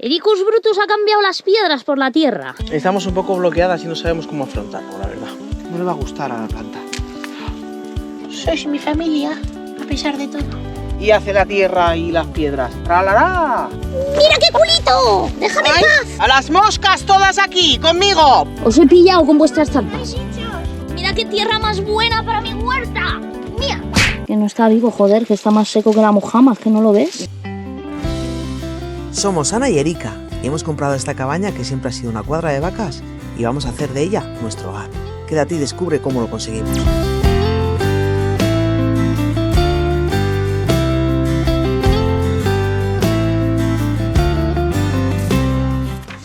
Ericus Brutus ha cambiado las piedras por la tierra. Estamos un poco bloqueadas y no sabemos cómo afrontarlo, la verdad. No le va a gustar a la planta. Sois mi familia, a pesar de todo. Y hace la tierra y las piedras. ¡Tralará! ¡Mira qué culito! ¡Déjame en paz! ¡A las moscas todas aquí, conmigo! Os he pillado con vuestras trampas. Mira qué tierra más buena para mi huerta. Mira. Que no está vivo, joder, que está más seco que la mojama, ¿que no lo ves? Somos Ana y Erika y hemos comprado esta cabaña que siempre ha sido una cuadra de vacas y vamos a hacer de ella nuestro hogar. Quédate y descubre cómo lo conseguimos.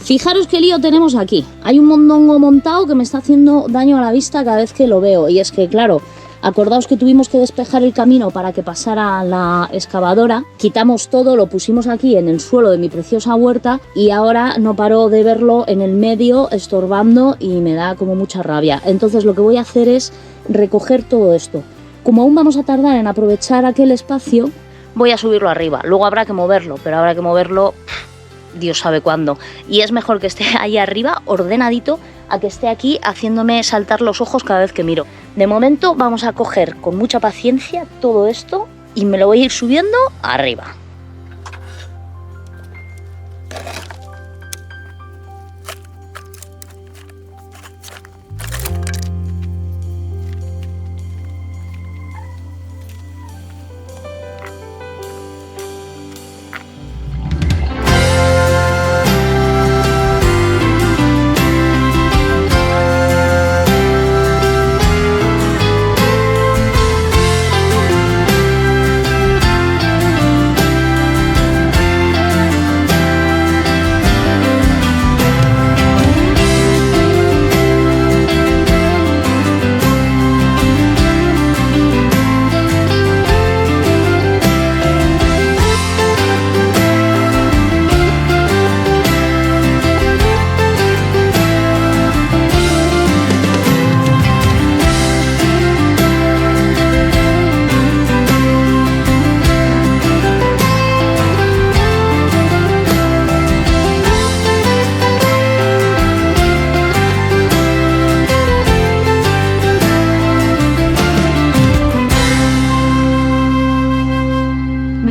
Fijaros qué lío tenemos aquí. Hay un mondongo montado que me está haciendo daño a la vista cada vez que lo veo. Y es que, claro, acordaos que tuvimos que despejar el camino para que pasara la excavadora. Quitamos todo, lo pusimos aquí en el suelo de mi preciosa huerta y ahora no paro de verlo en el medio estorbando y me da como mucha rabia. Entonces lo que voy a hacer es recoger todo esto. Como aún vamos a tardar en aprovechar aquel espacio, voy a subirlo arriba. Luego habrá que moverlo, pero habrá que moverlo Dios sabe cuándo. Y es mejor que esté ahí arriba, ordenadito, a que esté aquí haciéndome saltar los ojos cada vez que miro. De momento vamos a coger con mucha paciencia todo esto y me lo voy a ir subiendo arriba.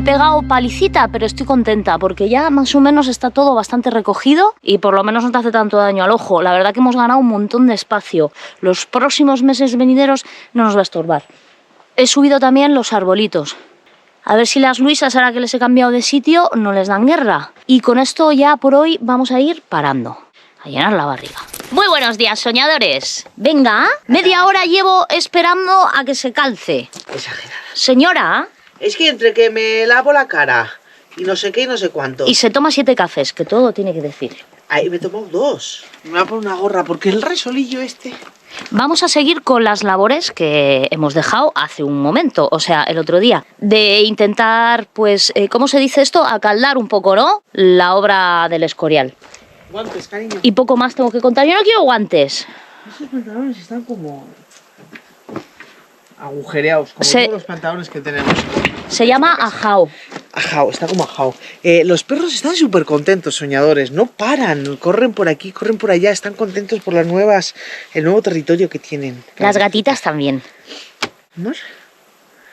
Pegado palicita, pero estoy contenta porque ya más o menos está todo bastante recogido y por lo menos no te hace tanto daño al ojo. La verdad que hemos ganado un montón de espacio. Los próximos meses venideros no nos va a estorbar. He subido también los arbolitos. A ver si las Luisas, ahora que les he cambiado de sitio, no les dan guerra. Y con esto ya por hoy vamos a ir parando. A llenar la barriga. Muy buenos días, soñadores. Venga, media hora llevo esperando a que se calce. Exagerada. Señora... Es que entre que me lavo la cara y no sé qué y no sé cuánto. Y se toma 7 cafés, que todo tiene que decir. Ahí me he tomado 2. Me voy a poner una gorra porque el resolillo este... Vamos a seguir con las labores que hemos dejado hace un momento, o sea, el otro día. De intentar, pues, ¿cómo se dice esto? Acaldar un poco, ¿no? La obra del Escorial. Guantes, cariño. Y poco más tengo que contar. Yo no quiero guantes. Esos pantalones están como... agujereados, como todos los pantalones que tenemos. Se llama ajao. Ajao, está como ajao. Los perros están súper contentos, soñadores. No paran, corren por aquí, corren por allá. Están contentos por el nuevo territorio que tienen. Las gatitas también. ¿Vamos?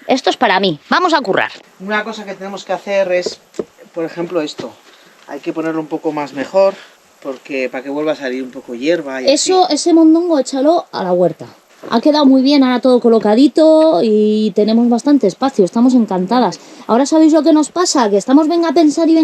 Esto es para mí. Vamos a currar. Una cosa que tenemos que hacer es, por ejemplo, esto. Hay que ponerlo un poco más mejor, porque para que vuelva a salir un poco hierba. Y eso, así. ese mondongo, échalo a la huerta. Ha quedado muy bien, ahora todo colocadito y tenemos bastante espacio, estamos encantadas. Ahora sabéis lo que nos pasa, que estamos venga a pensar y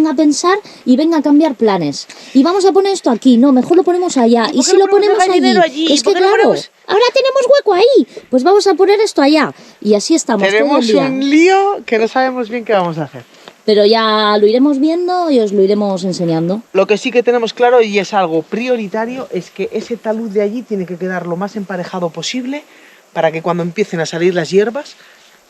venga a cambiar planes. Y vamos a poner esto aquí, no, mejor lo ponemos allá. ¿Y si lo ponemos allí? Es que claro, ahora tenemos hueco ahí, pues vamos a poner esto allá. Y así estamos todo el día. Tenemos un lío que no sabemos bien qué vamos a hacer. Pero ya lo iremos viendo y os lo iremos enseñando. Lo que sí que tenemos claro, y es algo prioritario, es que ese talud de allí tiene que quedar lo más emparejado posible para que cuando empiecen a salir las hierbas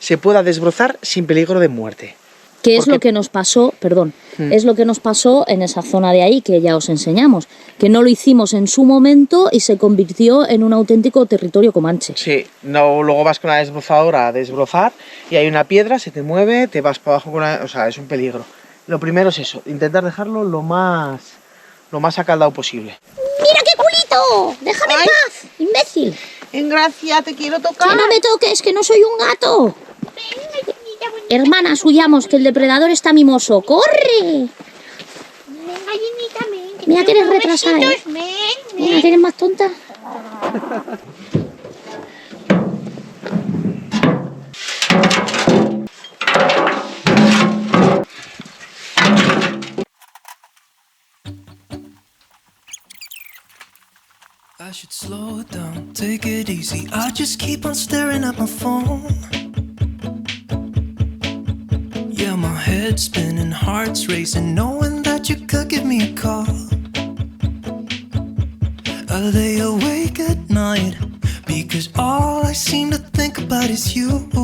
se pueda desbrozar sin peligro de muerte. ¿Qué es lo que nos pasó? Perdón, es lo que nos pasó en esa zona de ahí que ya os enseñamos, que no lo hicimos en su momento y se convirtió en un auténtico territorio comanche. Sí, no, luego vas con la desbrozadora a desbrozar y hay una piedra, se te mueve, te vas para abajo con la... O sea, es un peligro. Lo primero es eso, intentar dejarlo lo más acaldado posible. ¡Mira qué culito! ¡Déjame en paz, imbécil! Engracia, te quiero tocar. ¡Que no me toques, que no soy un gato! Hermanas, huyamos, que el depredador está mimoso. ¡Corre! Ven, gallinita, ven. Mira que eres retrasada, ¿eh? Mira que eres más tonta. I should slow it down, take it easy. I just keep on staring at my phone. Yeah, my head's spinning, heart's racing, knowing that you could give me a call. I lay awake at night because all I seem to think about is you. I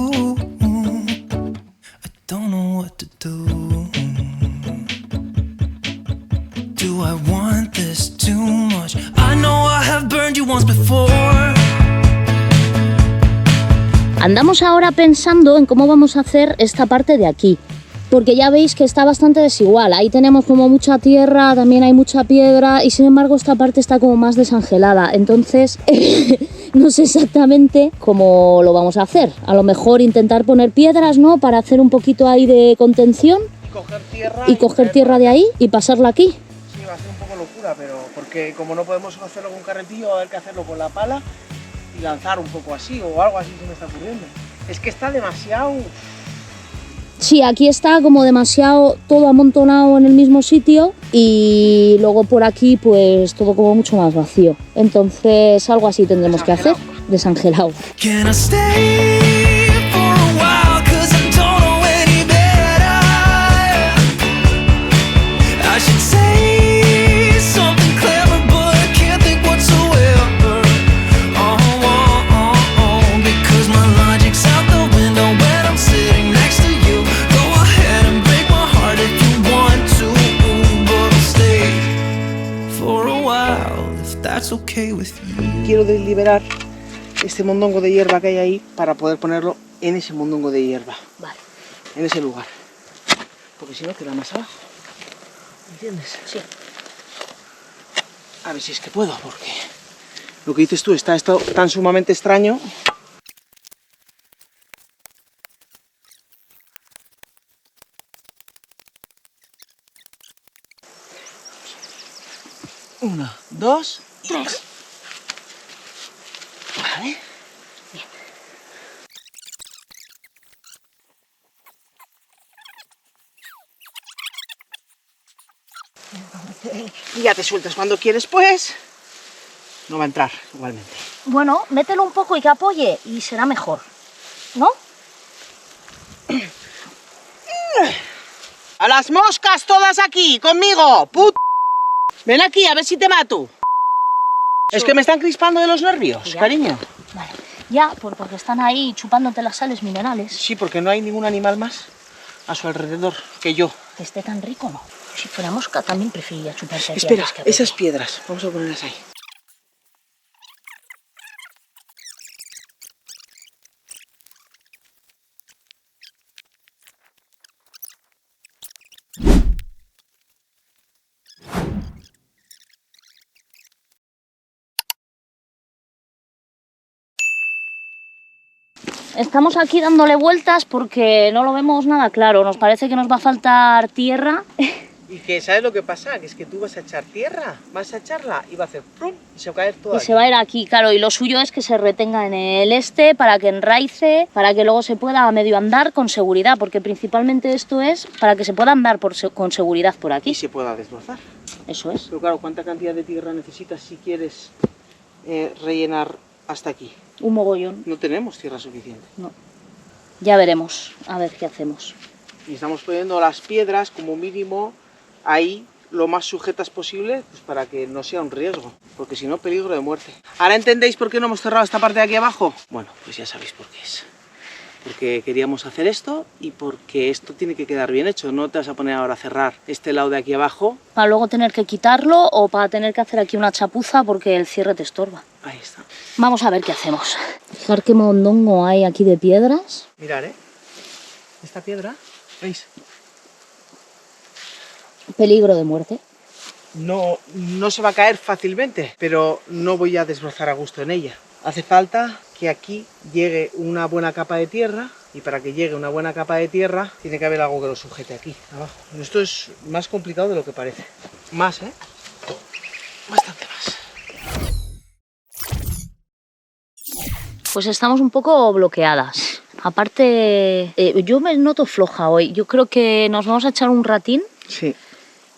don't know what to do. Do I want this too much? I know I have burned you once before. Andamos ahora pensando en cómo vamos a hacer esta parte de aquí, porque ya veis que está bastante desigual. Ahí tenemos como mucha tierra, también hay mucha piedra y sin embargo esta parte está como más desangelada. Entonces no sé exactamente cómo lo vamos a hacer. A lo mejor intentar poner piedras, ¿no? Para hacer un poquito ahí de contención Y coger tierra de ahí y pasarla aquí. Sí, va a ser un poco locura, pero porque como no podemos hacerlo con carretillo, va a haber que hacerlo con la pala y lanzar un poco así o algo así se me está ocurriendo. Es que está demasiado... Sí, aquí está como demasiado todo amontonado en el mismo sitio y luego por aquí pues todo como mucho más vacío. Entonces algo así tendremos que hacer, desangelado. Can I stay for a while? 'Cause I don't know any better. I should say something clever, but I can't think whatsoever. Because my logic's out the window when I'm sitting next to you. Go ahead and break my heart if you want to, but stay for a while if that's okay with you. Quiero liberar este mondongo de hierba que hay ahí para poder ponerlo en ese mondongo de hierba. Vale. En ese lugar. Porque si no queda más abajo. ¿Entiendes? Sí. A ver si es que puedo, porque lo que dices tú está esto tan sumamente extraño. Una, dos, tres. Vale. Y ya te sueltas cuando quieres, pues. No va a entrar igualmente. Bueno, mételo un poco y que apoye y será mejor, ¿no? ¡A las moscas todas aquí, conmigo! ¡Put! Ven aquí, a ver si te mato. Es que me están crispando de los nervios, Ya. cariño. Vale. Ya, porque están ahí chupándote las sales minerales. Sí, porque no hay ningún animal más a su alrededor que yo. Que esté tan rico, ¿no? Si fuera mosca también preferiría chuparse aquí Espera, antes que a Pepe. esas piedras, vamos a ponerlas ahí. Estamos aquí dándole vueltas porque no lo vemos nada claro. Nos parece que nos va a faltar tierra. Y que, ¿sabes lo que pasa? Que es que tú vas a echar tierra, vas a echarla y va a hacer ¡prum! Y se va a caer todo Y aquí. se va a ir aquí, claro. Y lo suyo es que se retenga en el este para que enraice, para que luego se pueda medio andar con seguridad. Porque principalmente esto es para que se pueda andar con seguridad por Y aquí. se pueda desbrozar. Eso es. Pero claro, ¿cuánta cantidad de tierra necesitas si quieres rellenar hasta aquí? Un mogollón. No tenemos tierra suficiente. No. Ya veremos. A ver qué hacemos. Y estamos poniendo las piedras como mínimo ahí lo más sujetas posible, pues para que no sea un riesgo, porque si no, peligro de muerte. ¿Ahora entendéis por qué no hemos cerrado esta parte de aquí abajo? Bueno, pues ya sabéis por qué es. Porque queríamos hacer esto y porque esto tiene que quedar bien hecho. No te vas a poner ahora a cerrar este lado de aquí abajo. Para luego tener que quitarlo o para tener que hacer aquí una chapuza porque el cierre te estorba. Ahí está. Vamos a ver qué hacemos. Fijar qué mondongo hay aquí de piedras. Mirad, esta piedra, ¿veis? peligro de muerte. No se va a caer fácilmente, pero no voy a desbrozar a gusto en ella. Hace falta que aquí llegue una buena capa de tierra, y para que llegue una buena capa de tierra tiene que haber algo que lo sujete aquí, abajo. Esto es más complicado de lo que parece. Más, ¿eh? Bastante más. Pues estamos un poco bloqueadas. Aparte, yo me noto floja hoy. Yo creo que nos vamos a echar un ratín. Sí.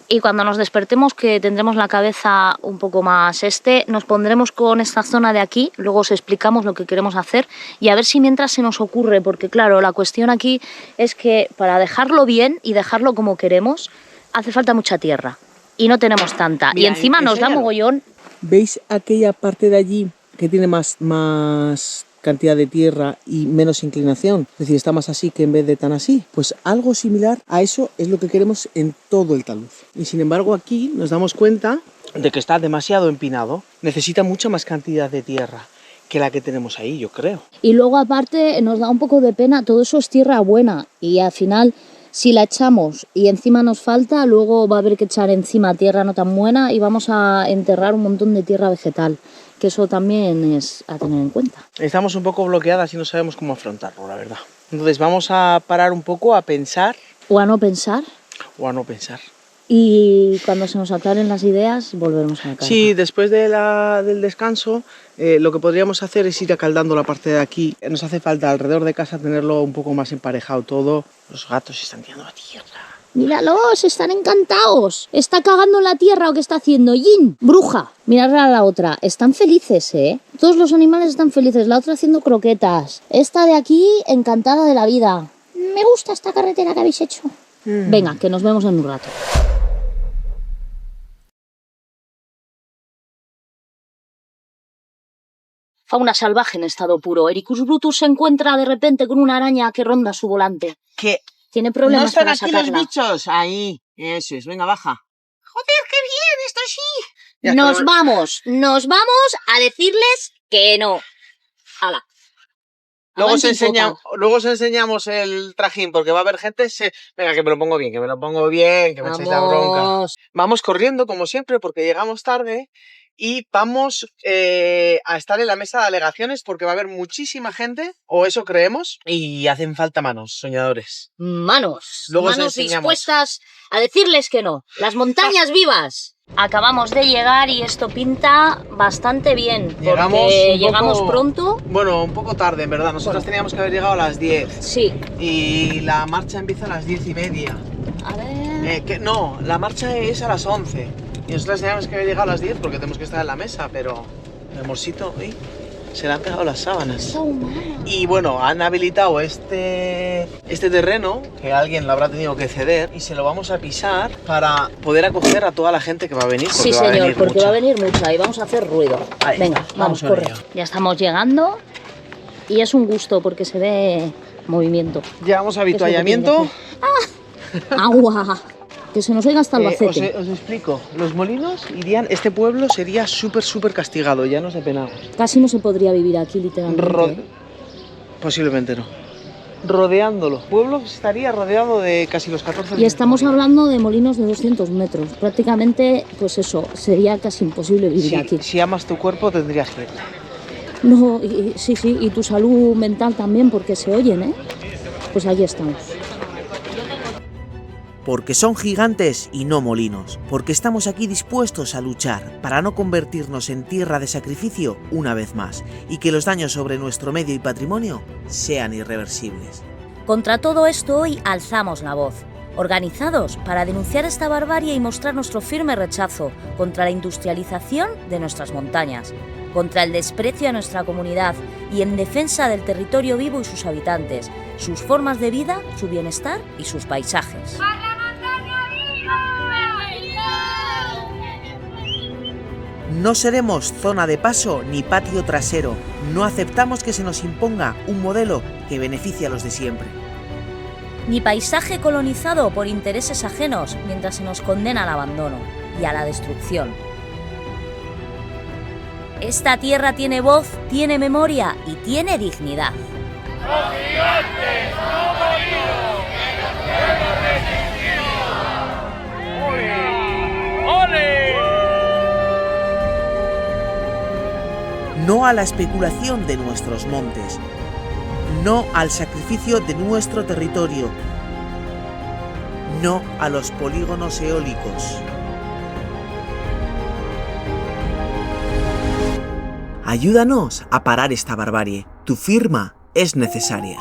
Y cuando nos despertemos, que tendremos la cabeza un poco más nos pondremos con esta zona de aquí, luego os explicamos lo que queremos hacer y a ver si mientras se nos ocurre, porque claro, la cuestión aquí es que para dejarlo bien y dejarlo como queremos, hace falta mucha tierra y no tenemos tanta. Mira, y encima nos da mogollón. ¿Veis aquella parte de allí que tiene más cantidad de tierra y menos inclinación? Es decir, está más así que en vez de tan así. Pues algo similar a eso es lo que queremos en todo el talud. Y sin embargo aquí nos damos cuenta de que está demasiado empinado. Necesita mucha más cantidad de tierra que la que tenemos ahí, yo creo. Y luego aparte nos da un poco de pena, todo eso es tierra buena y al final si la echamos y encima nos falta, luego va a haber que echar encima tierra no tan buena y vamos a enterrar un montón de tierra vegetal, que eso también es a tener en cuenta. Estamos un poco bloqueadas y no sabemos cómo afrontarlo, la verdad. Entonces vamos a parar un poco a pensar. O a no pensar. O a no pensar. Y cuando se nos aclaren las ideas, volveremos a la carga. Sí, después del descanso, lo que podríamos hacer es ir acaldando la parte de aquí. Nos hace falta alrededor de casa tenerlo un poco más emparejado todo. Los gatos están tirando la tierra. Míralos, están encantados. ¿Está cagando en la tierra o qué está haciendo? ¡Yin! ¡Bruja! Mirad a la otra. Están felices, ¿eh? Todos los animales están felices. La otra haciendo croquetas. Esta de aquí, encantada de la vida. Me gusta esta carretera que habéis hecho. Venga, que nos vemos en un rato. Fauna salvaje en estado puro. Ericus brutus se encuentra de repente con una araña que ronda su volante. ¿Qué? Tiene problemas ¿No están para aquí sacarla. los bichos? Ahí, eso es, venga, baja. Joder, qué bien, esto sí. Ya Nos está. vamos a decirles que no. ¡Hala! Luego os Avante, enseñamos el trajín, porque va a haber gente... Venga, que me lo pongo bien, que me echéis la bronca. Vamos. Vamos corriendo, como siempre, porque llegamos tarde. Y vamos a estar en la mesa de alegaciones porque va a haber muchísima gente, o eso creemos, y hacen falta manos, soñadores. Manos. Luego os Manos enseñamos. dispuestas a decirles que no. Las montañas vivas. Acabamos de llegar y esto pinta bastante bien. Porque llegamos pronto. Bueno, un poco tarde, en verdad. Nosotros teníamos que haber llegado a las 10. Sí. Y la marcha empieza a las 10:30. A ver. No, la marcha es a las 11. Y nosotros teníamos que haber llegado a las 10 porque tenemos que estar en la mesa, pero el morsito, se le han pegado las sábanas. Está humana. Y bueno, han habilitado este terreno, que alguien lo habrá tenido que ceder, y se lo vamos a pisar para poder acoger a toda la gente que va a venir. Sí, va a señor, venir porque mucha. va a venir mucha y vamos a hacer ruido. Ahí, Venga, vamos, con corre. ello. Ya estamos llegando y es un gusto porque se ve movimiento. Llevamos avituallamiento. ¡Agua! Que se nos oiga hasta Albacete. Os explico, los molinos irían, este pueblo sería súper castigado, ya no sé penado. Casi no se podría vivir aquí, literalmente. Posiblemente no. Rodeándolo. El pueblo estaría rodeado de casi los 14 Y estamos hablando de molinos de 200 metros. Prácticamente, pues eso, sería casi imposible vivir aquí. Si amas tu cuerpo tendrías que irte. No, sí, y tu salud mental también, porque se oyen, ¿eh? Pues allí estamos. Porque son gigantes y no molinos, porque estamos aquí dispuestos a luchar para no convertirnos en tierra de sacrificio una vez más y que los daños sobre nuestro medio y patrimonio sean irreversibles. Contra todo esto hoy alzamos la voz, organizados para denunciar esta barbarie y mostrar nuestro firme rechazo contra la industrialización de nuestras montañas, contra el desprecio a nuestra comunidad y en defensa del territorio vivo y sus habitantes, sus formas de vida, su bienestar y sus paisajes. No seremos zona de paso ni patio trasero. No aceptamos que se nos imponga un modelo que beneficie a los de siempre. Ni paisaje colonizado por intereses ajenos mientras se nos condena al abandono y a la destrucción. Esta tierra tiene voz, tiene memoria y tiene dignidad. no a la especulación de nuestros montes, no al sacrificio de nuestro territorio, no a los polígonos eólicos. Ayúdanos a parar esta barbarie. Tu firma es necesaria.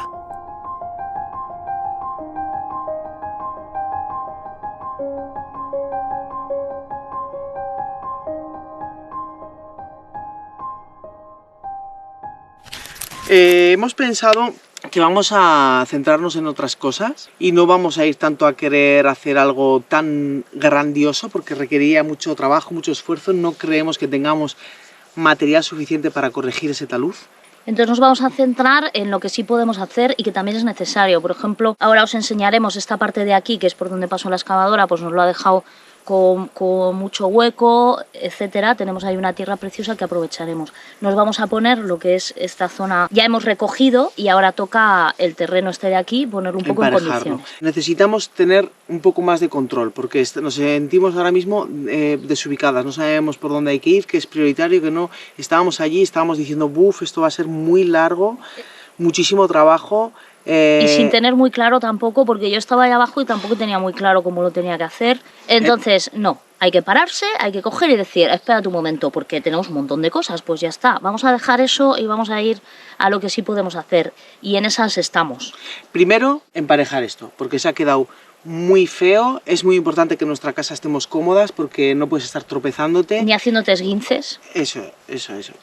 Hemos pensado que vamos a centrarnos en otras cosas y no vamos a ir tanto a querer hacer algo tan grandioso porque requeriría mucho trabajo, mucho esfuerzo. No creemos que tengamos material suficiente para corregir ese talud. Entonces nos vamos a centrar en lo que sí podemos hacer y que también es necesario. Por ejemplo, ahora os enseñaremos esta parte de aquí, que es por donde pasó la excavadora, pues nos lo ha dejado con mucho hueco, etcétera. Tenemos ahí una tierra preciosa que aprovecharemos. Nos vamos a poner lo que es esta zona, ya hemos recogido y ahora toca el terreno este de aquí ponerlo un poco en condiciones. Necesitamos tener un poco más de control porque nos sentimos ahora mismo desubicadas, no sabemos por dónde hay que ir, que es prioritario, que no. Estábamos allí, estábamos diciendo, buf, esto va a ser muy largo, muchísimo trabajo. Y sin tener muy claro tampoco, porque yo estaba ahí abajo y tampoco tenía muy claro cómo lo tenía que hacer. Entonces, no, hay que pararse, hay que coger y decir, espérate un momento, porque tenemos un montón de cosas, pues ya está. Vamos a dejar eso y vamos a ir a lo que sí podemos hacer. Y en esas estamos. Primero, emparejar esto, porque se ha quedado muy feo. Es muy importante que en nuestra casa estemos cómodas porque no puedes estar tropezándote. Ni haciéndote esguinces. Eso.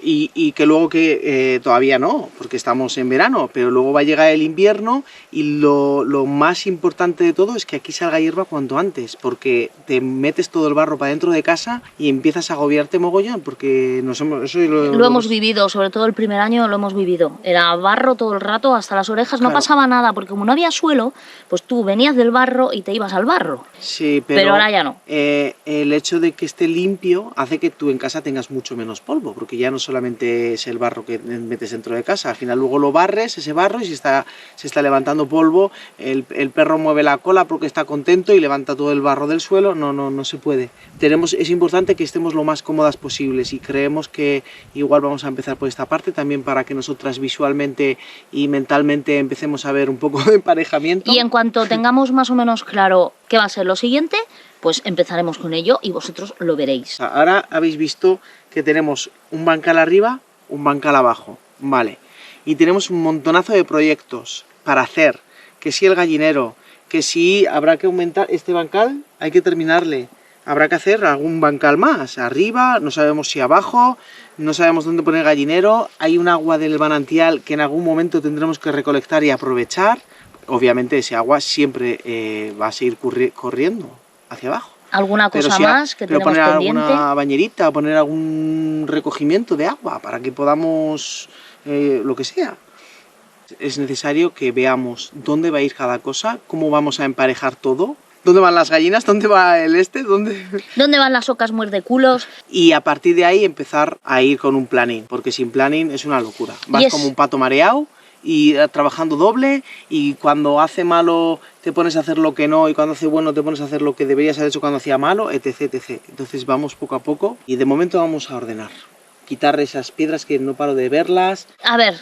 Y que luego que todavía no, porque estamos en verano, pero luego va a llegar el invierno y lo más importante de todo es que aquí salga hierba cuanto antes, porque te metes todo el barro para dentro de casa y empiezas a agobiarte mogollón, porque lo hemos vivido, sobre todo el primer año lo hemos vivido. Era barro todo el rato, hasta las orejas, no pasaba nada, porque como no había suelo, pues tú venías del barro y te ibas al barro. Sí, pero ahora ya no. El hecho de que esté limpio hace que tú en casa tengas mucho menos polvo, porque ya no solamente es el barro que metes dentro de casa, al final luego lo barres, ese barro, y se está levantando polvo, el perro mueve la cola porque está contento y levanta todo el barro del suelo. No se puede. Es importante que estemos lo más cómodas posibles y creemos que igual vamos a empezar por esta parte también para que nosotras visualmente y mentalmente empecemos a ver un poco de emparejamiento. Y en cuanto tengamos más o menos claro qué va a ser lo siguiente, pues empezaremos con ello y vosotros lo veréis. Ahora habéis visto que tenemos un bancal arriba, un bancal abajo, vale, y tenemos un montonazo de proyectos para hacer, que si el gallinero, que si habrá que aumentar este bancal, hay que terminarle, habrá que hacer algún bancal más, arriba, no sabemos si abajo, no sabemos dónde poner gallinero, hay un agua del manantial que en algún momento tendremos que recolectar y aprovechar. Obviamente ese agua siempre va a seguir corriendo hacia abajo. ¿Alguna cosa más que tenemos poner pendiente? Alguna bañerita, poner algún recogimiento de agua para que podamos, lo que sea. Es necesario que veamos dónde va a ir cada cosa, cómo vamos a emparejar todo, dónde van las gallinas, dónde va ¿Dónde van las ocas muerdeculos? Y a partir de ahí empezar a ir con un planning, porque sin planning es una locura. Vas como un pato mareado y trabajando doble, y cuando hace malo te pones a hacer lo que no, y cuando hace bueno te pones a hacer lo que deberías haber hecho cuando hacía malo, etc. Entonces vamos poco a poco y de momento vamos a ordenar. Quitar esas piedras que no paro de verlas. A ver,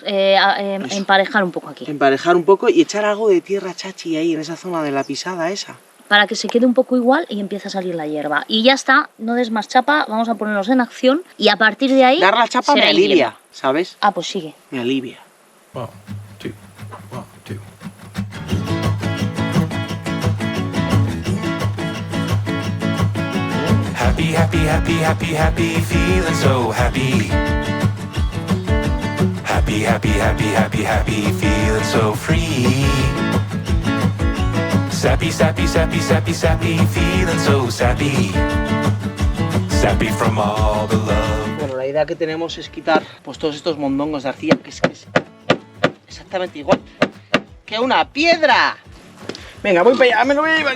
emparejar un poco aquí. Emparejar un poco y echar algo de tierra chachi ahí, en esa zona de la pisada esa. Para que se quede un poco igual y empiece a salir la hierba. Y ya está, no des más chapa, vamos a ponernos en acción y a partir de ahí... Dar la chapa me alivia, ¿sabes? Ah, pues sigue. Me alivia. 1, 2, 1, 2. Happy, happy, happy, happy, happy, feeling so happy. Happy, happy, happy, happy, happy, feeling so free. Sappy, sappy, sappy, sappy, sappy, feeling so sappy. Sappy from all the love. Bueno, la idea que tenemos es quitar pues todos estos mondongos de arcilla, que es exactamente igual que una piedra. Venga, voy para allá, me lo voy a llevar.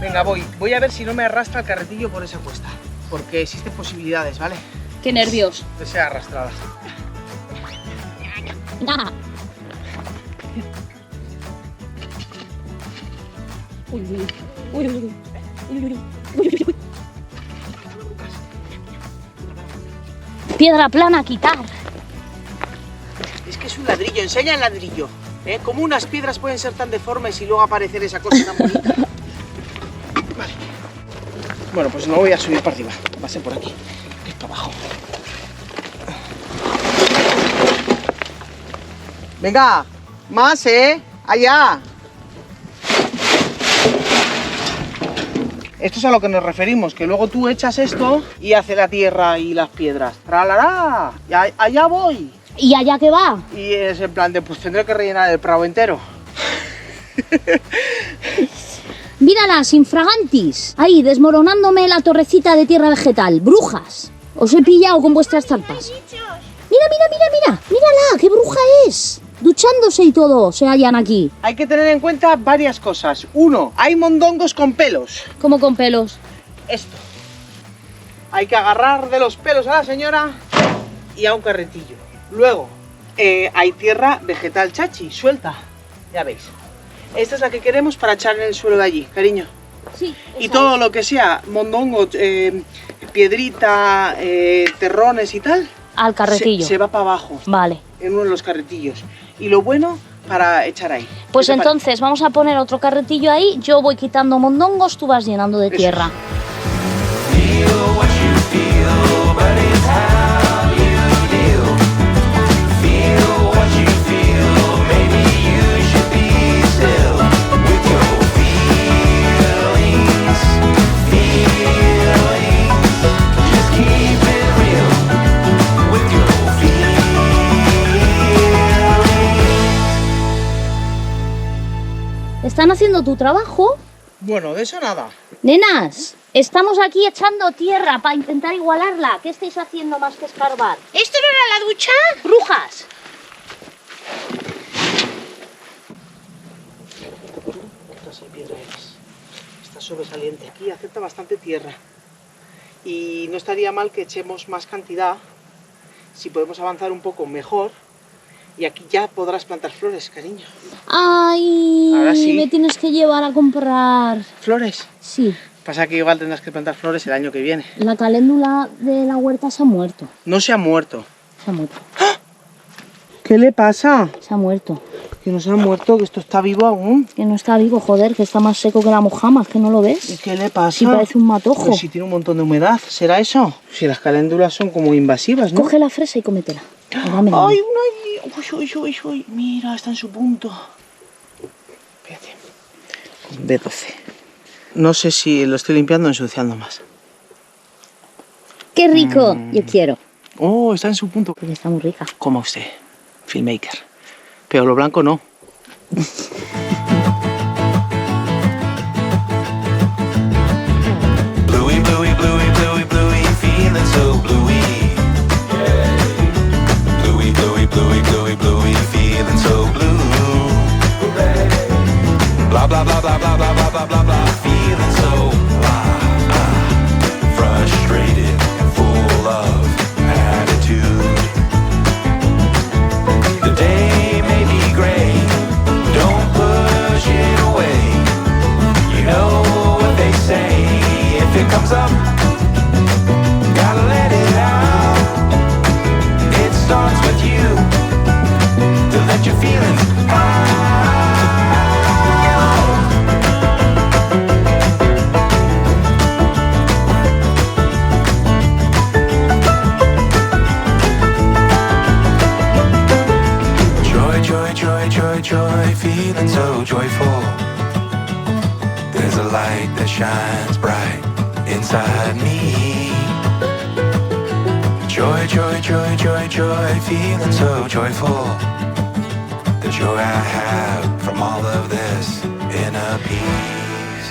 Venga, voy a ver si no me arrastra el carretillo por esa cuesta, porque existen posibilidades, ¿vale? Qué nervios. De ser arrastrada. Venga. Uy, uy, uy, uy, uy, uy, uy, uy, uy. Piedra plana a quitar. Es que es un ladrillo, enseña el ladrillo. ¿Eh? ¿Cómo unas piedras pueden ser tan deformes y luego aparecer esa cosa tan bonita? Vale. Bueno, pues no voy a subir para arriba, va a ser por aquí, que es para abajo. Venga, más, allá. Esto es a lo que nos referimos, que luego tú echas esto y hace la tierra y las piedras. ¡Tralará! Allá voy. ¿Y allá qué va? Y es en plan de, pues tendré que rellenar el prado entero. Míralas, infragantis. Ahí, desmoronándome la torrecita de tierra vegetal. Brujas. Os he pillado con vuestras zarpas. Mira. Mírala, qué bruja es. Duchándose y todo se hallan aquí. Hay que tener en cuenta varias cosas. Uno, hay mondongos con pelos. ¿Cómo con pelos? Esto. Hay que agarrar de los pelos a la señora y a un carretillo. Luego, hay tierra vegetal chachi, suelta. Ya veis. Esta es la que queremos para echar en el suelo de allí, cariño. Sí. Y todo lo que sea mondongo, piedrita, terrones y tal, Al carretillo. se va para abajo, Vale. en uno de los carretillos. Y lo bueno para echar ahí. Pues ¿Qué te entonces vamos a poner otro carretillo ahí. Yo voy quitando mondongos, tú vas llenando de Eso. tierra. Feel what you feel, but it's how you deal. Feel what you feel, maybe you should be still with your feelings. Just keep it real with your feelings. ¿Están haciendo tu trabajo? Bueno, de eso nada. Nenas, estamos aquí echando tierra para intentar igualarla. ¿Qué estáis haciendo más que escarbar? ¿Esto no era la ducha? ¡Brujas! ¿Qué clase de piedra es? Está sobresaliente. Aquí acepta bastante tierra. Y no estaría mal que echemos más cantidad. Si podemos avanzar un poco mejor. Y aquí ya podrás plantar flores, cariño. ¡Ay! Ahora sí. Me tienes que llevar a comprar. ¿Flores? Sí, Pasa que igual tendrás que plantar flores el año que viene. la caléndula de la huerta se ha muerto. No se ha muerto. Se ha muerto. ¿Qué le pasa? Se ha muerto. Que no se ha muerto, que esto está vivo aún. Que no está vivo, joder, que está más seco que la mojama, que no lo ¿Y ves. qué le pasa? Sí, parece un matojo. Pues si tiene un montón de humedad, ¿será eso? Si las caléndulas son como invasivas, ¿no? Coge la fresa y cómetela. Dámela. ¡Ay, una allí! Uy! Mira, está en su punto. Espérate. Con B12. No sé si lo estoy limpiando o ensuciando más. ¡Qué rico! Yo quiero, Oh, está en su punto. porque está muy rica. Como usted, filmmaker. Pero lo blanco no. Bluey, bluey, bluey, bluey, bluey, feeling so bluey. Bluey, bluey, bluey, bluey, bluey, feeling so blue. Blah, blah, blah, blah, blah, blah, blah, blah, blah, blah, feeling so frustrated, full of attitude. The day may be gray, don't push it away. You know what they say, if it comes up, gotta let it out. It starts with you, to let your feelings out. Joy, joy, joy, joy, joy, feeling so joyful. There's a light that shines bright inside me. Joy, joy, joy, joy, joy, feeling so joyful. The joy I have from all of this inner peace.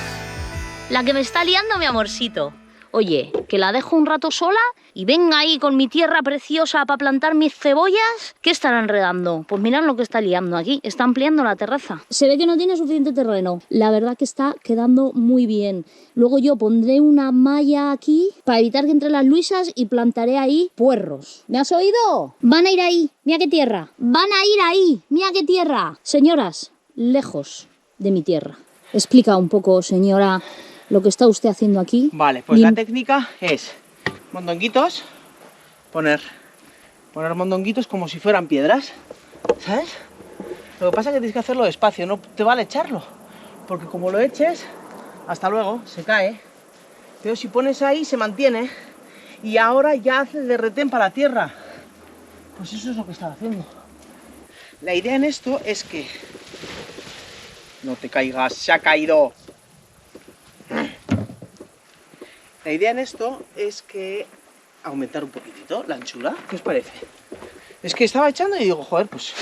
La que me está liando, mi amorcito. Oye, que la dejo un rato sola y venga ahí con mi tierra preciosa para plantar mis cebollas. ¿Qué estará enredando? Pues mirad lo que está liando aquí. Está ampliando la terraza. Se ve que no tiene suficiente terreno. La verdad que está quedando muy bien. Luego yo pondré una malla aquí para evitar que entre las luisas y plantaré ahí puerros. ¿Me has oído? Van a ir ahí. Mira qué tierra. Van a ir ahí. Mira qué tierra. Señoras, lejos de mi tierra. Explica un poco, señora, lo que está usted haciendo aquí. Vale, pues la técnica es mondonguitos, poner mondonguitos como si fueran piedras, ¿sabes? Lo que pasa es que tienes que hacerlo despacio, no te vale echarlo, porque como lo eches, hasta luego, se cae. Pero si pones ahí, se mantiene, y ahora ya hace de retén para la tierra. Pues eso es lo que estaba haciendo. La idea en esto es que... No te caigas, se ha caído. La idea en esto es que aumentar un poquitito la anchura. ¿Qué os parece? Es que estaba echando y digo, joder, pues...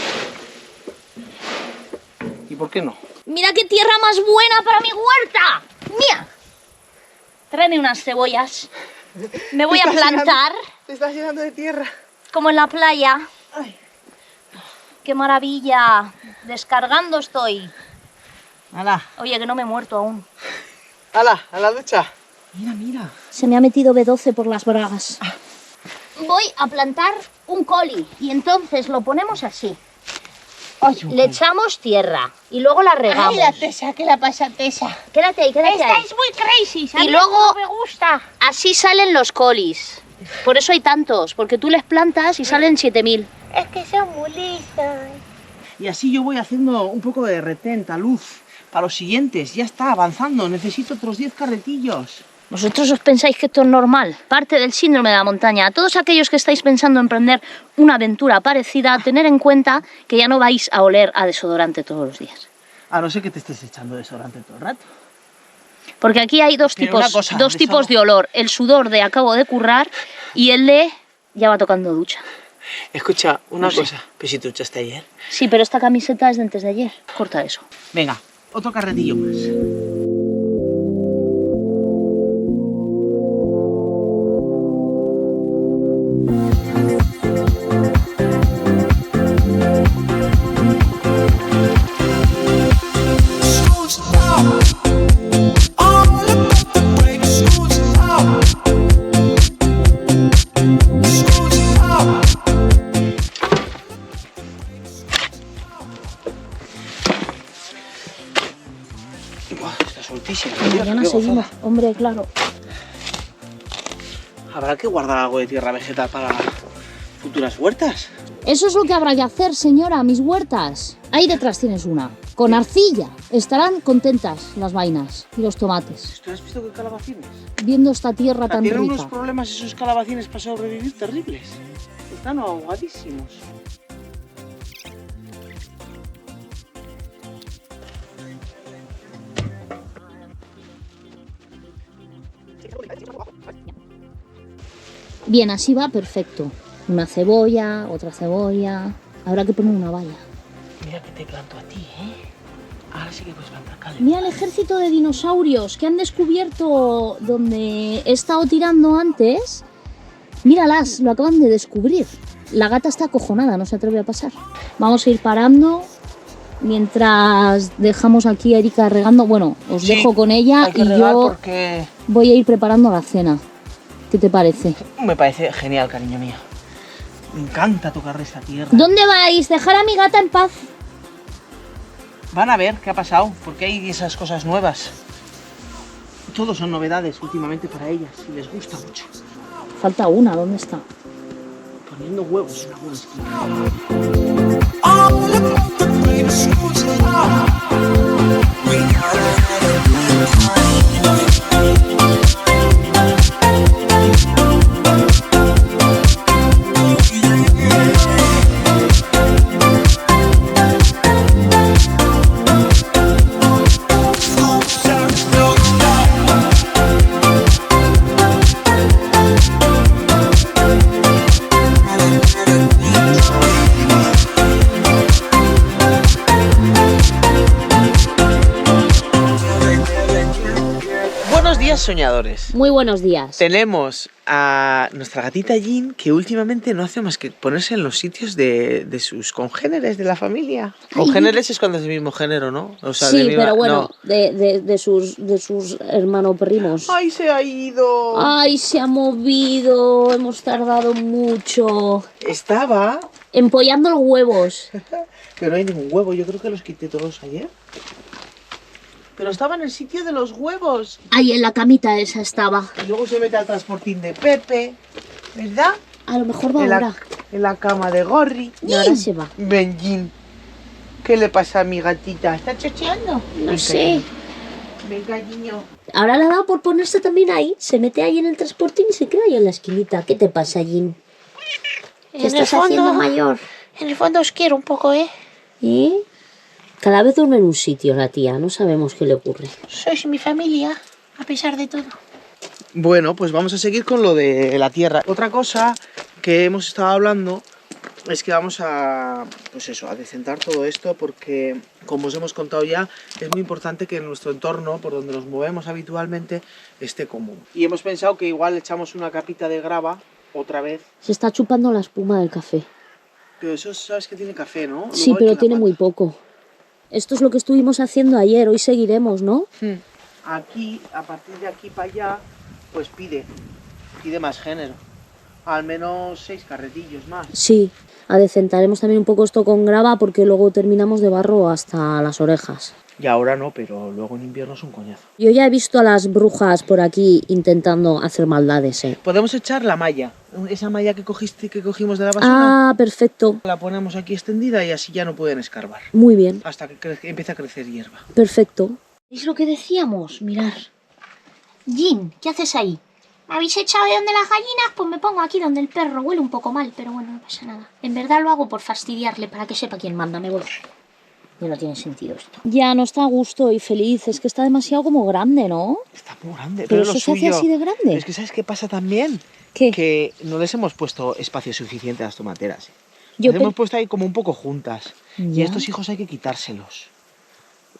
¿Y por qué no? ¡Mira qué tierra más buena para mi huerta! ¡Mira! Tráeme unas cebollas. Me voy a plantar. Te estás llenando de tierra. Como en la playa. Ay. ¡Qué maravilla! Descargando estoy. ¡Hala! Oye, que no me he muerto aún. ¡Hala! ¡A la ducha! Mira, mira. Se me ha metido B12 por las bragas. Voy a plantar un coli y entonces lo ponemos así. Ay, Le echamos tierra y luego la regamos. Ay, la Tessa, ¿qué la pasa, Tessa? Quédate ahí, quédate ahí. Estáis muy crazy, ¿sabes? Y luego- No me gusta. Así salen los colis. Por eso hay tantos, porque tú les plantas y salen 7000. Es que son muy listos. Y así yo voy haciendo un poco de retén, taluz, para los siguientes. Ya está avanzando, necesito otros 10 carretillos. ¿Vosotros os pensáis que esto es normal? Parte del síndrome de la montaña. A todos aquellos que estáis pensando en emprender una aventura parecida, tener en cuenta que ya no vais a oler a desodorante todos los días. A no ser que te estés echando desodorante todo el rato. Porque aquí hay dos Pero una tipos, cosa, dos tipos de olor. El sudor de acabo de currar y el de ya va tocando ducha. Escucha, una No sé. cosa. ¿Pero si te echaste ayer? Sí, pero esta camiseta es de antes de ayer. Corta eso. Venga, otro carretillo más. School's out. All about the break. School's out. School's out. Buah, está soltísima. tío, Mañana qué seguimos. gozada. Hombre, claro. Habrá que guardar algo de tierra vegetal para futuras huertas. Eso es lo que habrá que hacer, señora, mis huertas. Ahí detrás tienes una. Con arcilla. Estarán contentas las vainas y los tomates. ¿Tú has visto qué calabacines? Viendo esta tierra tan Tienen unos rica. problemas esos calabacines para sobrevivir terribles. Están ahogadísimos. Bien, así va perfecto. Una cebolla, otra cebolla. Habrá que poner una valla. Mira que te planto a ti, ¿eh? Ahora sí que puedes plantar cal. Mira el ejército de dinosaurios que han descubierto donde he estado tirando antes. Míralas, lo acaban de descubrir. La gata está acojonada, no se atreve a pasar. Vamos a ir parando mientras dejamos aquí a Erika regando. Bueno, os Sí, dejo con ella Hay que y regar yo porque voy a ir preparando la cena. ¿Qué te parece? me parece genial, cariño mío. Me encanta tocar esta tierra. ¿Dónde vais? Dejar a mi gata en paz. Van a ver qué ha pasado, porque hay esas cosas nuevas. Todos son novedades últimamente para ellas y les gusta mucho. Falta una, ¿dónde está? Poniendo huevos en alguna esquina. All about the break. School's out. We gotta días, soñadores. Muy buenos días. Tenemos a nuestra gatita Jean, que últimamente no hace más que ponerse en los sitios de sus congéneres de la familia. Congéneres es cuando es del mismo género, ¿no? O sea, Sí, de misma- pero bueno, no. de sus hermanos primos. ¡Ay, se ha ido! Ay, se ha movido, hemos tardado mucho. Estaba... Empollando los huevos. Pero no hay ningún huevo, yo creo que los quité todos ayer. Pero estaba en el sitio de los huevos. Ahí en la camita esa estaba. Y luego se mete al transportín de Pepe, ¿verdad? A lo mejor va En ahora. la cama de Gorri. Y ahora se va. Ven, Jean. ¿Qué le pasa a mi gatita? ¿Está chocheando? No sé. Venga, niño. Ahora le ha dado por ponerse también ahí. Se mete ahí en el transportín y se queda ahí en la esquinita. ¿Qué te pasa, Jin? ¿Te En el estás haciendo fondo, mayor? en el fondo os quiero un poco, ¿eh? ¿Y? Cada vez duerme en un sitio la tía. No sabemos qué le ocurre. Sois mi familia, a pesar de todo. Bueno, pues vamos a seguir con lo de la tierra. Otra cosa que hemos estado hablando es que vamos a, pues eso, a decentar todo esto porque, como os hemos contado ya, es muy importante que nuestro entorno, por donde nos movemos habitualmente, esté común. Y hemos pensado que igual echamos una capita de grava otra vez. Se está chupando la espuma del café. Pero eso sabes que tiene café, ¿no? Sí, Luego hay pero que tiene lavar. muy poco. Esto es lo que estuvimos haciendo ayer. Hoy seguiremos, ¿no? Aquí, a partir de aquí para allá, pues pide más género. Al menos 6 carretillos más. Sí. Adecentaremos también un poco esto con grava porque luego terminamos de barro hasta las orejas. Y ahora no, pero luego en invierno es un coñazo. Yo ya he visto a las brujas por aquí intentando hacer maldades, ¿eh? Podemos echar la malla, esa malla que cogimos de la basura. Ah, perfecto. La ponemos aquí extendida y así ya no pueden escarbar. Muy bien. Hasta que empiece a crecer hierba. Perfecto. ¿Es lo que decíamos? Mirad. Jin, ¿qué haces ahí? ¿Me habéis echado de donde las gallinas? Pues me pongo aquí donde el perro. Huele un poco mal, pero bueno, no pasa nada. En verdad lo hago por fastidiarle, para que sepa quién manda. Me voy. Ya no tiene sentido esto. Ya no está a gusto y feliz. Es que está demasiado como grande, ¿no? Está muy grande, Pero pero eso lo se hace suyo... así de grande. Es que ¿sabes qué pasa también? ¿Qué? Que no les hemos puesto espacio suficiente a las tomateras. Yo Las hemos puesto ahí como un poco juntas. Y Ya. a estos hijos hay que quitárselos.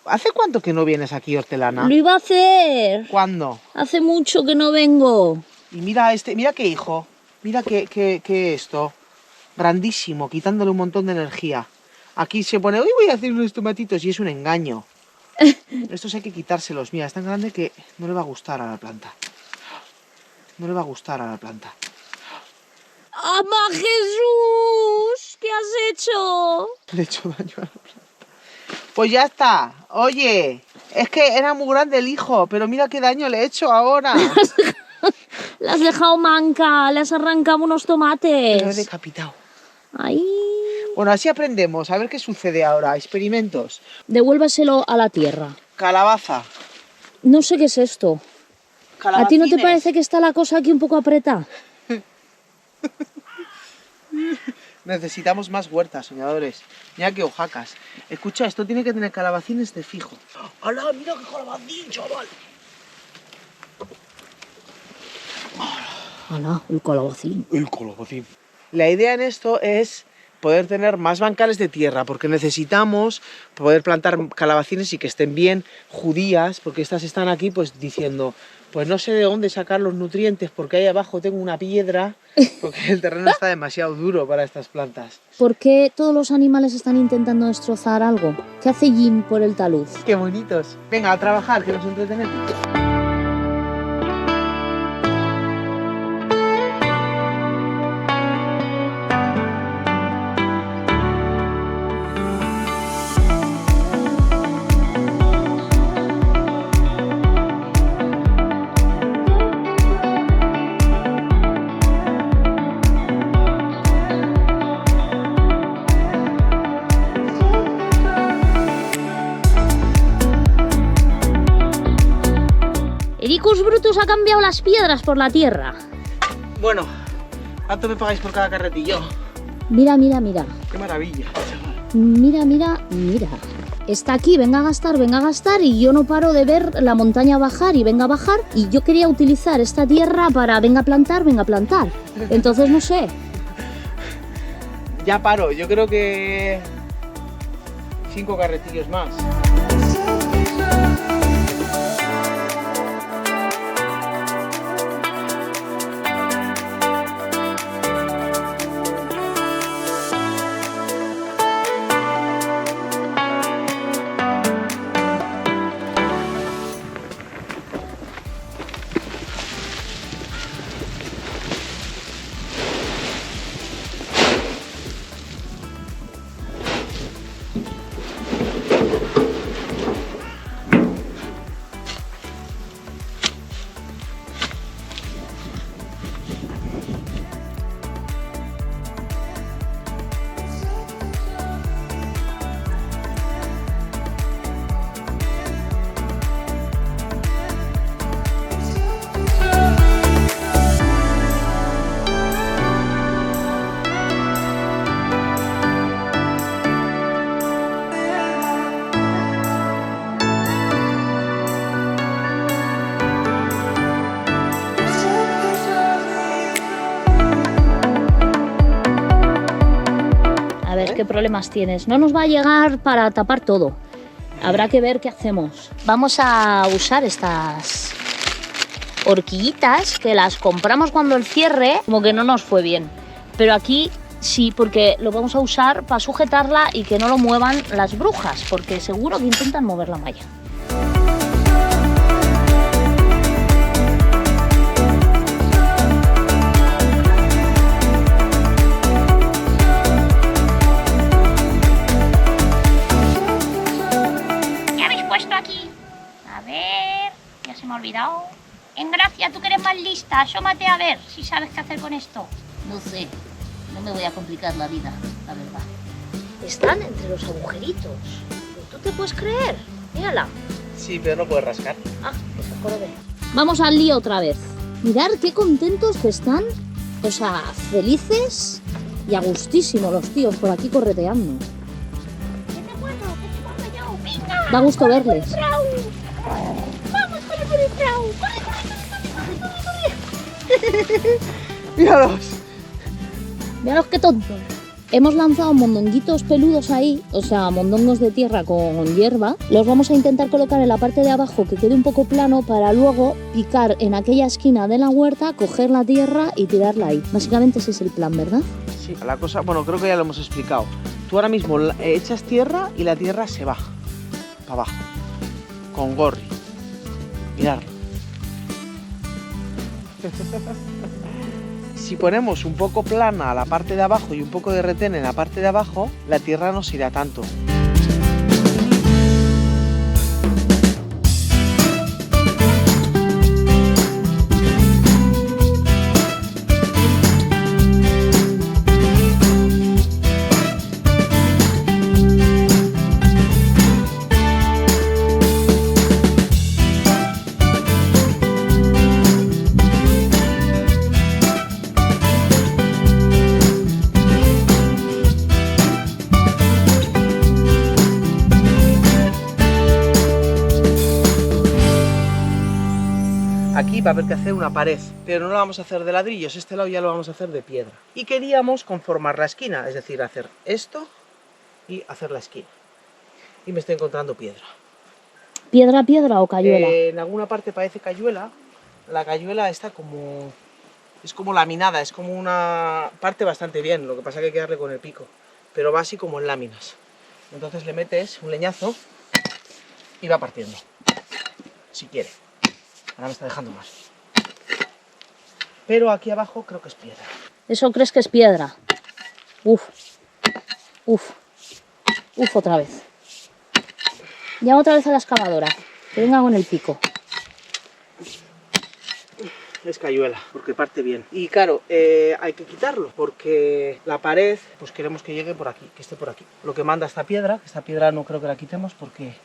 ¿Hace cuánto que no vienes aquí, hortelana? Lo iba a hacer. ¿Cuándo? Hace mucho que no vengo. Y mira mira qué hijo, mira qué esto, grandísimo, quitándole un montón de energía. Aquí se pone, hoy voy a hacer unos tomatitos y es un engaño. Estos hay que quitárselos, mira, es tan grande que no le va a gustar a la planta. No le va a gustar a la planta. ¡Ama Jesús! ¿Qué has hecho? Le he hecho daño a la planta. Pues ya está, oye, es que era muy grande el hijo, pero mira qué daño le he hecho ahora. La has dejado manca, le has arrancado unos Lo he tomates. decapitado. Ay. Bueno, así aprendemos, a ver qué sucede ahora, experimentos. Devuélvaselo a la tierra. Calabaza. No sé qué es esto. ¿A ti no te calabacines. parece que está la cosa aquí un poco apretada? Necesitamos más huertas, soñadores. Mira qué hojacas. Escucha, esto tiene que tener calabacines de fijo. ¡Hala, mira qué calabacín, chaval! ¡Hala! El calabacín. El calabacín. La idea en esto es poder tener más bancales de tierra, porque necesitamos poder plantar calabacines y que estén bien judías, porque estas están aquí pues diciendo, pues no sé de dónde sacar los nutrientes, porque ahí abajo tengo una piedra, porque el terreno está demasiado duro para estas plantas. ¿Por qué todos los animales están intentando destrozar algo? ¿Qué hace Jim por el talud? ¡Qué bonitos! Venga, a trabajar, que nos entretenemos. Ericus Brutus ha cambiado las piedras por la tierra. Bueno, ¿cuánto me pagáis por cada carretillo? Mira, mira, mira. ¡Qué maravilla, chaval! Mira, mira, mira. Está aquí, venga a gastar y yo no paro de ver la montaña bajar y venga a bajar y yo quería utilizar esta tierra para venga a plantar. Entonces no sé. Ya paro, yo creo que 5 carretillos más. ¿eh? qué problemas tienes. No nos va a llegar para tapar todo. Habrá que ver qué hacemos. Vamos a usar estas horquillitas que las compramos cuando el cierre como que no nos fue bien. Pero aquí sí, porque lo vamos a usar para sujetarla y que no lo muevan las brujas, porque seguro que intentan mover la malla. ¿Qué habéis puesto aquí? A ver, ya se me ha olvidado. Engracia, tú que eres más lista, asómate a ver si sabes qué hacer con esto. No sé, no me voy a complicar la vida, la verdad. Están entre los agujeritos. ¿Tú te puedes creer? Mírala. Sí, pero no puedes rascar. Ah, pues acorde. Vamos al lío otra vez. Mirad qué contentos que están. O sea, felices y a gustísimo los tíos por aquí correteando. ¿Qué te muerdo? ¿Qué te muerdo yo? ¡Venga! Da gusto verles. ¡Frau! ¡Vamos, corre por el frau! ¡Corre, corre, corre, corre, corre! ¡Míralos! Miraros qué tontos. Hemos lanzado mondonguitos peludos ahí, o sea, mondongos de tierra con hierba. Los vamos a intentar colocar en la parte de abajo que quede un poco plano para luego picar en aquella esquina de la huerta, coger la tierra y tirarla ahí. Básicamente ese es el plan, ¿verdad? Sí, la cosa, bueno, creo que ya lo hemos explicado. Tú ahora mismo echas tierra y la tierra se baja para abajo, con gorri. Miradlo. Si ponemos un poco plana la parte de abajo y un poco de retén en la parte de abajo, la tierra no se irá tanto. Aquí va a haber que hacer una pared, pero no la vamos a hacer de ladrillos, este lado ya lo vamos a hacer de piedra. Y queríamos conformar la esquina, es decir, hacer esto y hacer la esquina. Y me estoy encontrando piedra. ¿Piedra, piedra o cayuela? En alguna parte parece cayuela, la cayuela está como... es como laminada, es como una parte bastante bien, lo que pasa es que hay que darle con el pico, pero va así como en láminas. Entonces le metes un leñazo y va partiendo, si quiere. Ahora me está dejando más. Pero aquí abajo creo que es piedra. ¿Eso crees que es piedra? Uf, uf, uf, otra vez. Llamo otra vez a la excavadora, que venga con el pico. Es cayuela, porque parte bien. Y claro, hay que quitarlo, porque la pared, pues queremos que llegue por aquí, que esté por aquí. Lo que manda esta piedra no creo que la quitemos porque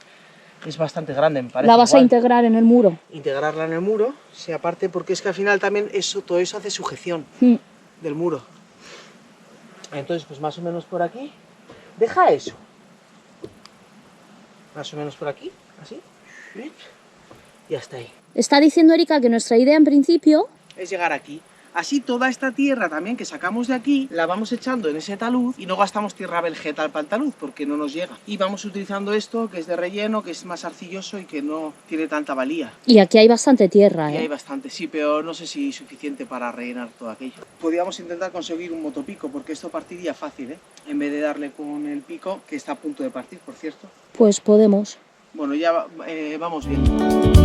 es bastante grande, me parece. ¿La vas igual. a integrar en el muro? Integrarla en el muro, sí, aparte, porque es que al final también todo eso hace sujeción del muro. Entonces, pues más o menos por aquí. Deja eso. Más o menos por aquí, así. Y hasta ahí. Está diciendo Erika que nuestra idea en principio... Es llegar aquí. Así toda esta tierra también que sacamos de aquí, la vamos echando en ese talud y no gastamos tierra vegetal para el talud porque no nos llega. Y vamos utilizando esto que es de relleno, que es más arcilloso y que no tiene tanta valía. Y aquí hay bastante tierra, Y hay ¿eh? bastante, sí, pero no sé si es suficiente para rellenar todo aquello. Podríamos intentar conseguir un motopico porque esto partiría fácil, ¿eh? En vez de darle con el pico, que está a punto de partir, por cierto. Pues podemos. Bueno, ya vamos viendo.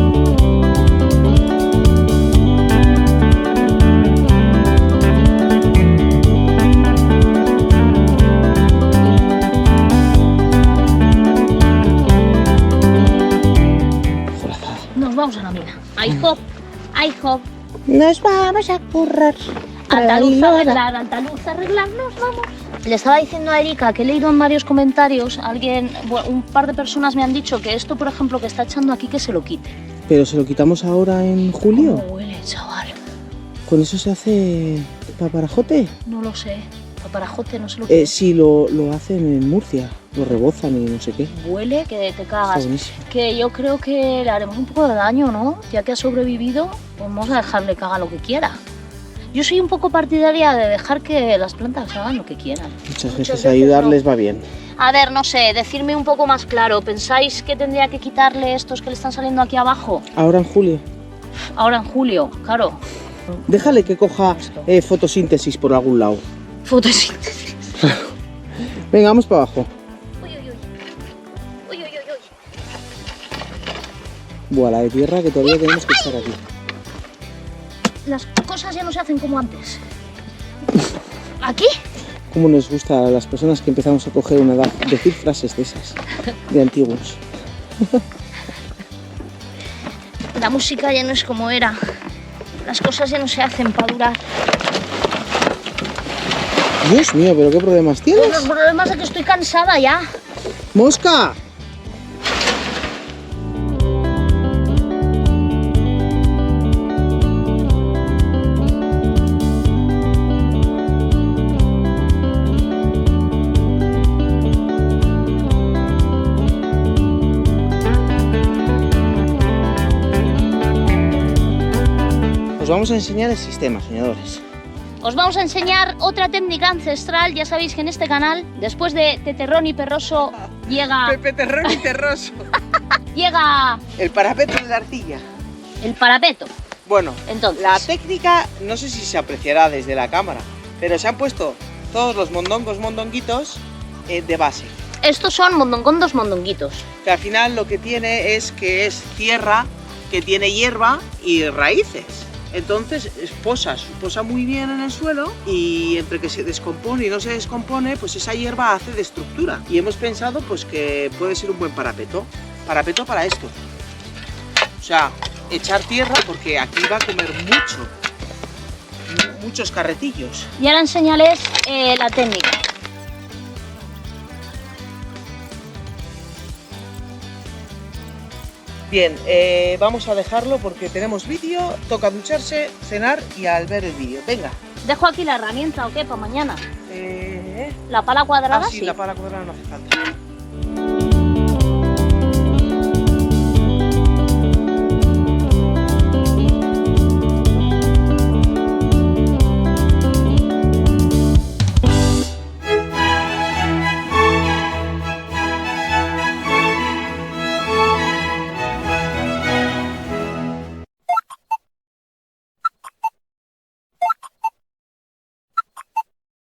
Nos vamos a la mina. ¡Ay, hop! ¡Ay, hop! Nos vamos a currar. Andaluz a arreglar, nos vamos. Le estaba diciendo a Erika que he leído en varios comentarios, un par de personas me han dicho que esto, por ejemplo, que está echando aquí, que se lo quite. ¿Pero se lo quitamos ahora en julio? ¿Cómo huele, chaval? ¿Con eso se hace paparajote? No lo sé. Paparajote, no sé lo que es. Sí, lo hacen en Murcia, lo rebozan y no sé qué. Huele que te Está cagas. buenísimo. Que yo creo que le haremos un poco de daño, ¿no? Ya que ha sobrevivido, pues vamos a dejarle que haga lo que quiera. Yo soy un poco partidaria de dejar que las plantas hagan lo que quieran. Muchas veces ayudarles va bien. A ver, no sé, decirme un poco más claro. ¿Pensáis que tendría que quitarle estos que le están saliendo aquí abajo? Ahora en julio. Ahora en julio, claro. Déjale que coja fotosíntesis por algún lado. Fotosíntesis. Venga, vamos para abajo. Uy, uy, uy. Uy, uy, uy, uy. Buah, la de tierra que todavía tenemos que echar aquí. Las cosas ya no se hacen como antes. ¿Aquí? Cómo nos gusta a las personas que empezamos a coger una edad decir frases de esas, de antiguos. La música ya no es como era. Las cosas ya no se hacen para durar. Dios mío, pero qué problemas Los tienes. problemas es que estoy cansada ya. ¡Mosca! Os vamos a enseñar el sistema, soñadores. Os vamos a enseñar otra técnica ancestral. Ya sabéis que en este canal, después de Teterrón y Perroso, llega Terrón y terroso. El parapeto de la arcilla. el parapeto. Bueno, Entonces, la técnica, no sé si se apreciará desde la cámara, pero se han puesto todos los mondonguitos de base. estos son mondongondos mondonguitos. Que al final lo que tiene es que es tierra que tiene hierba y raíces. Entonces posa muy bien en el suelo y entre que se descompone y no se descompone, pues esa hierba hace de estructura. Y hemos pensado pues que puede ser un buen parapeto. Parapeto para esto. O sea, echar tierra porque aquí va a comer muchos carretillos. Y ahora enseñarles la técnica. Bien, vamos a dejarlo porque tenemos vídeo, toca ducharse, cenar y al ver el vídeo. Venga. ¿Dejo aquí la herramienta o qué para mañana? ¿La pala cuadrada? Sí, la pala cuadrada no hace falta.